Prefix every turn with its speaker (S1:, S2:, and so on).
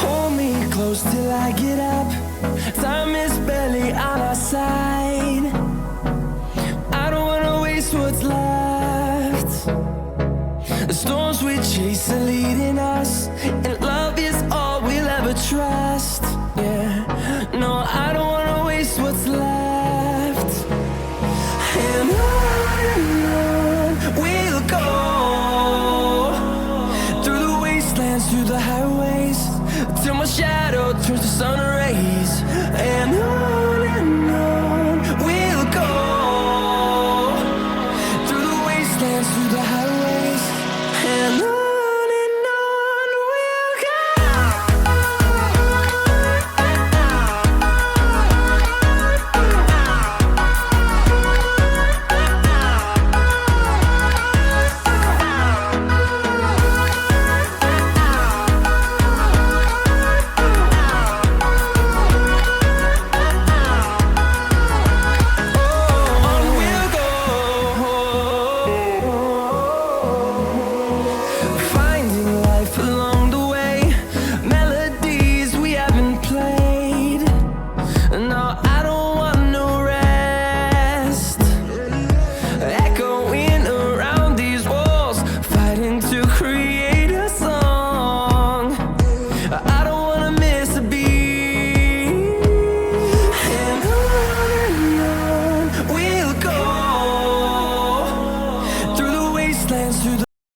S1: Hold me close till I get up. Time is barely on our side. I don't wanna waste what's left. The storms we chase are leading us, and love is all we'll ever trust. Yeah, no, I don't wanna waste what's left. And on we'll go, through the wastelands, through the highways, till my shadow turns to sun rays. And